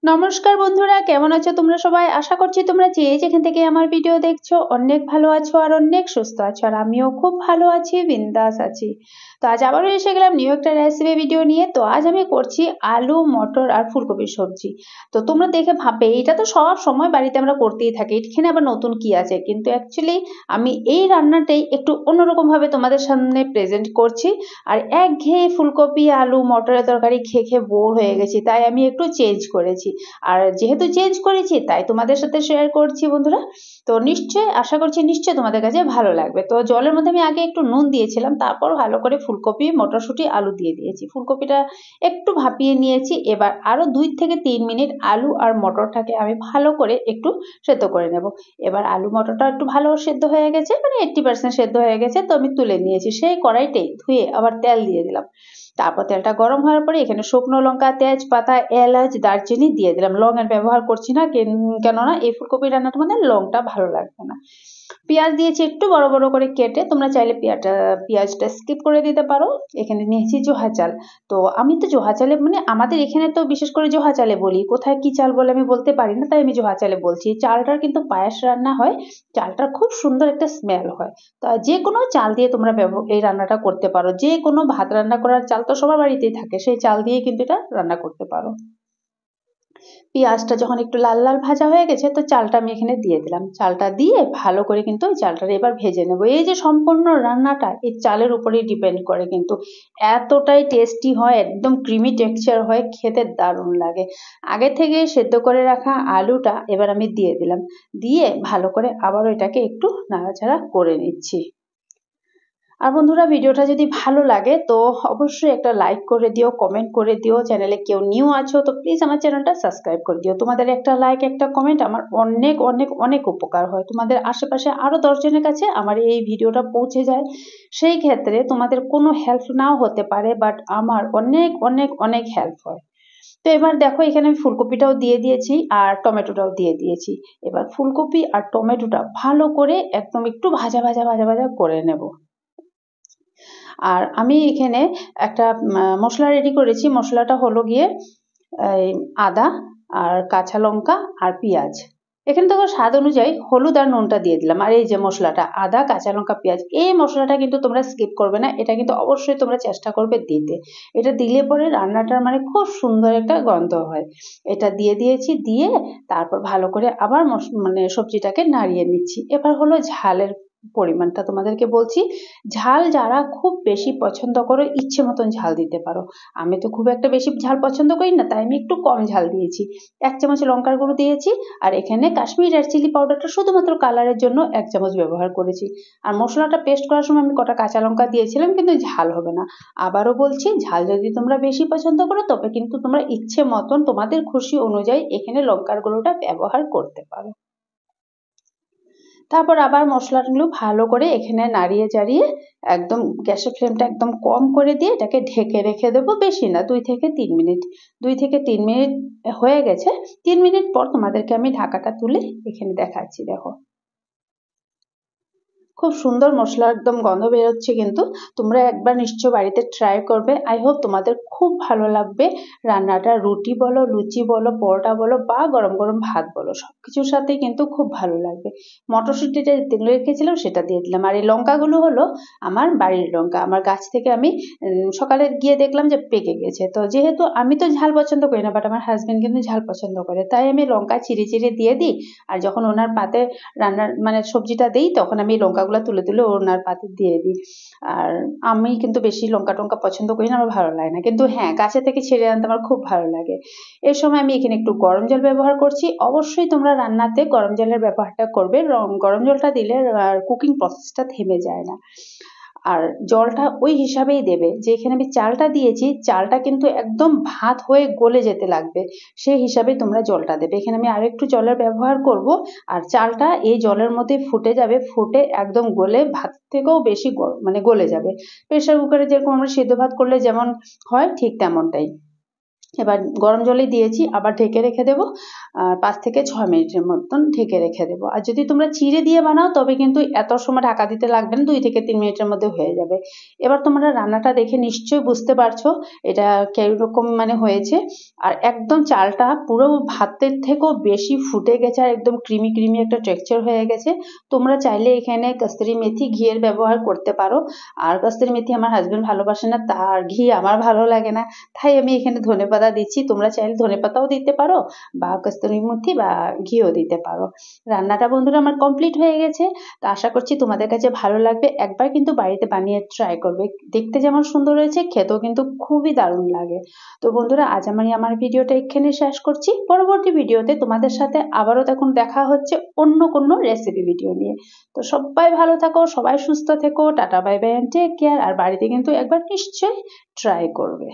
নমস্কার বন্ধুরা, কেমন আছো তোমরা সবাই? আশা করছি তোমরা যে যেখান থেকে আমার ভিডিও দেখছো অনেক ভালো আছো আর অনেক সুস্থ আছো। আর আমিও খুব ভালো আছি, বিন্দাস আছি। তো আজ আবারও এসে গেলাম নিউ একটা রেসিপি ভিডিও নিয়ে। তো আজ আমি করছি আলু মটর আর ফুলকপির সবজি। তো তোমরা দেখে ভাববে এটা তো সব সময় বাড়িতে আমরা করতেই থাকি, এখানে আবার নতুন কি আছে? কিন্তু অ্যাকচুয়ালি আমি এই রান্নাটাই একটু অন্যরকম ভাবে তোমাদের সামনে প্রেজেন্ট করছি। আর একঘেয়ে ফুলকপি আলু মটরের তরকারি খেয়ে খেয়ে বোর হয়ে গেছি, তাই আমি একটু চেঞ্জ করেছি। আর যেহেতু চেঞ্জ করেছি তাই তোমাদের সাথে শেয়ার করছি বন্ধুরা। তো নিশ্চয়ই আশা করছি নিশ্চয়ই তোমাদের কাছে ভালো লাগবে। তো জলের মধ্যে আমি আগে একটু নুন দিয়েছিলাম, তারপর ভালো করে ফুলকপি মটরশুঁটি আলু দিয়ে দিয়েছি। ফুলকপিটা একটু ভাপিয়ে নিয়েছি। এবার আরো 2 থেকে 3 মিনিট আলু আর মটরটাকে আমি ভালো করে একটু সেদ্ধ করে নেব। এবার আলু মটরটা একটু ভালো সেদ্ধ হয়ে গেছে, মানে 80% সেদ্ধ হয়ে গেছে। তো আমি তুলে নিয়েছি। সেই কড়াইতেই ধুয়ে আবার তেল দিয়ে দিলাম। তারপর তেলটা গরম হওয়ার পরে এখানে শুকনো লঙ্কা, তেজপাতা, এলাচ, দারচিনি দিয়ে দিলাম। লং এর ব্যবহার করছি না, কেননা এই ফুলকপি রান্নাটার মধ্যে লংটা ভালো লাগবে না। পেঁয়াজ দিয়েছি একটু বড় বড় করে কেটে, তোমরা চাইলে পেঁয়াজটা স্কিপ করে দিতে পারো। এখানে নিয়েছি জোহা চাল। তো আমি তো জোহা চালে, মানে আমাদের এখানে তো বিশেষ করে জোহা চালে বলি, কোথায় কি চাল বলে আমি বলতে পারি না, তাই আমি জোহা চালে বলছি। চালটার কিন্তু পায়েস রান্না হয়, চালটার খুব সুন্দর একটা স্মেল হয়। তা যে কোনো চাল দিয়ে তোমরা এই রান্নাটা করতে পারো। যে কোনো ভাত রান্না করার চাল তো সবার বাড়িতেই থাকে, সেই চাল দিয়ে কিন্তু এটা রান্না করতে পারো। পেঁয়াজটা যখন একটু লাল লাল ভাজা হয়ে গেছে, তো চালটা আমি এখানে দিয়ে দিলাম। চালটা দিয়ে ভালো করে কিন্তু ওই চালটা এবার ভেজে নেব। এই যে সম্পূর্ণ রান্নাটা এই চালের উপরেই ডিপেন্ড করে, কিন্তু এতটাই টেস্টি হয়, একদম ক্রিমি টেক্সচার হয়, খেতে দারুণ লাগে। আগে থেকে সেদ্ধ করে রাখা আলুটা এবার আমি দিয়ে দিলাম। দিয়ে ভালো করে আবার এটাকে একটু নাড়াচাড়া করে নিচ্ছি। আর বন্ধুরা, ভিডিওটা যদি ভালো লাগে তো অবশ্যই একটা লাইক করে দিও, কমেন্ট করে দিও। চ্যানেলে কেউ নিউ আছো তো প্লিজ আমার চ্যানেলটা সাবস্ক্রাইব করে দিও। তোমাদের একটা লাইক একটা কমেন্ট আমার অনেক অনেক অনেক উপকার হয়। তোমাদের আশেপাশে আরো 10 জনের কাছে আমার এই ভিডিওটা পৌঁছে যায়। সেই ক্ষেত্রে তোমাদের কোনো হেল্প নাও হতে পারে, বাট আমার অনেক অনেক অনেক হেল্প হয়। তো এবার দেখো এখানে আমি ফুলকপিটাও দিয়ে দিয়েছি আর টমেটোটাও দিয়ে দিয়েছি। এবার ফুলকপি আর টমেটোটা ভালো করে একদম একটু ভাজা ভাজা ভাজা ভাজা করে নেব। আর আমি এখানে একটা মশলা রেডি করেছি। মশলাটা হলো গিয়ে এই আদা আর কাঁচা লঙ্কা আর পেঁয়াজ। এখানে দেখো স্বাদ অনুযায়ী হলুদ আর নুনটা দিয়ে দিলাম। আর এই যে মশলাটা আদা কাঁচা লঙ্কা পেঁয়াজ, এই মশলাটা কিন্তু তোমরা স্কিপ করবে না, এটা কিন্তু অবশ্যই তোমরা চেষ্টা করবে দিতে। এটা দিলে পরে রান্নাটার মানে খুব সুন্দর একটা গন্ধ হয়। এটা দিয়ে দিয়েছি, দিয়ে তারপর ভালো করে আবার মানে সবজিটাকে নাড়িয়ে নিচ্ছি। এবার হলো ঝালের পরিমাণটা তোমাদেরকে বলছি। ঝাল যারা খুব বেশি পছন্দ করো ইচ্ছে মতন ঝাল দিতে পারো। আমি তো খুব একটা বেশি ঝাল পছন্দ করি না, তাই আমি একটু কম ঝাল দিয়েছি। 1 চামচ লঙ্কার গুঁড়ো দিয়েছি। আর এখানে কাশ্মীরি রেড চিলি পাউডারটা শুধুমাত্র কালারের জন্য 1 চামচ ব্যবহার করেছি। আর মশলাটা পেস্ট করার সময় আমি কটা কাঁচা লঙ্কা দিয়েছিলাম, কিন্তু ঝাল হবে না। আবারও বলছি, ঝাল যদি তোমরা বেশি পছন্দ করো তবে কিন্তু তোমরা ইচ্ছে মতন তোমাদের খুশি অনুযায়ী এখানে লঙ্কার গুঁড়োটা ব্যবহার করতে পারো। তারপর আবার মশলাগুলো ভালো করে এখানে নাড়িয়ে চাড়িয়ে একদম গ্যাসের ফ্লেমটা একদম কম করে দিয়ে এটাকে ঢেকে রেখে দেবো। বেশি না, 2 থেকে 3 মিনিট। 2 থেকে 3 মিনিট হয়ে গেছে। 3 মিনিট পর তোমাদেরকে আমি ঢাকাটা তুলে এখানে দেখাচ্ছি। দেখো খুব সুন্দর মশলা একদম গন্ধ বেরোচ্ছে, কিন্তু তোমরা একবার নিশ্চয় বাড়িতে ট্রাই করবে। আই হোপ তোমাদের খুব ভালো লাগবে। রান্নাটা রুটি বলো, লুচি বলো, পরোটা বলো বা গরম গরম ভাত বলো, সবকিছুর সাথেই কিন্তু খুব ভালো লাগবে। মটরশুঁটিটা তেলে রেখেছিলাম সেটা দিয়ে দিলাম। আর এই লঙ্কাগুলো হলো আমার বাড়ির লঙ্কা, আমার গাছ থেকে আমি সকালে গিয়ে দেখলাম যে পেকে গেছে। তো যেহেতু আমি তো ঝাল পছন্দ করি না, বাট আমার হাজবেন্ড কিন্তু ঝাল পছন্দ করে, তাই আমি লঙ্কা চিড়ে চিড়ে দিয়ে দিই। আর যখন ওনার পাতে রান্নার মানে সবজিটা দিই তখন আমি লঙ্কাগুলো তুলে তুলে ওনার পাতে দিয়ে দিই। আর আমি কিন্তু বেশি লঙ্কা টঙ্কা পছন্দ করি না, আমার ভালো লাগে না, কিন্তু হ্যাঁ গাছে থেকে ছিঁড়ে আনতে আমার খুব ভালো লাগে। এর সময় আমি এখানে একটু গরম জল ব্যবহার করছি। অবশ্যই তোমরা রান্নাতে গরম জলের ব্যবহারটা করবে। গরম জলটা দিলে কুকিং প্রসেসটা থেমে যায় না। আর জলটা ওই হিসাবেই দেবে, যে এখানে আমি চালটা দিয়েছি, চালটা কিন্তু একদম ভাত হয়ে গলে যেতে লাগবে, সেই হিসাবে তোমরা জলটা দেবে। এখানে আমি আরেকটু জলের ব্যবহার করব। আর চালটা এই জলের মধ্যে ফুটে যাবে, ফুটে একদম গলে ভাত থেকেও বেশি মানে গলে যাবে। প্রেসার কুকারে যেরকম আমরা সেদ্ধ ভাত করলে যেমন হয় ঠিক তেমনটাই। এবার গরম জলে দিয়েছি, আবার ঢেকে রেখে দেবো 5 থেকে 6 মিনিটের মতন ঢেকে রেখে দেবো। আর যদি তোমরা চিড়ে দিয়ে বানাও তবে কিন্তু এত সময় ঢাকা দিতে লাগবে না, 2 থেকে 3 মিনিটের মধ্যে হয়ে যাবে। এবার তোমরা রান্নাটা দেখে নিশ্চয়ই বুঝতে পারছো এটা কিরকম মানে হয়েছে। আর একদম চালটা পুরো ভাতের থেকেও বেশি ফুটে গেছে আর একদম ক্রিমি ক্রিমি একটা টেক্সচার হয়ে গেছে। তোমরা চাইলে এখানে কস্তুরি মেথি ঘিয়ের ব্যবহার করতে পারো। আর কস্তুরি মেথি আমার হাজবেন্ড ভালোবাসে না, তার ঘি আমার ভালো লাগে না, তাই আমি এখানে ধনেপাতা দিচ্ছি। তোমরা চাইলে ধনেপাতাও দিতে পারো বা কস্তুরি মেথি বা ঘিও দিতে পারো। রান্নাটা বন্ধুরা আমার কমপ্লিট হয়ে গেছে। তো আশা করছি তোমাদের কাছে ভালো লাগবে। একবার কিন্তু বাড়িতে বানিয়ে ট্রাই করবে। দেখতে যেমন সুন্দর হয়েছে, খেতেও কিন্তু খুবই দারুণ লাগে। তো বন্ধুরা আজ আমি আমার ভিডিওটা এখানে শেষ করছি। পরবর্তী ভিডিওতে তোমাদের সাথে আবারও তখন দেখা হচ্ছে অন্য কোনো রেসিপি ভিডিও নিয়ে। তো সবাই ভালো থাকো, সবাই সুস্থ থেকো, tata bye bye and take care. আর বাড়িতে কিন্তু একবার নিশ্চয়ই ট্রাই করবে।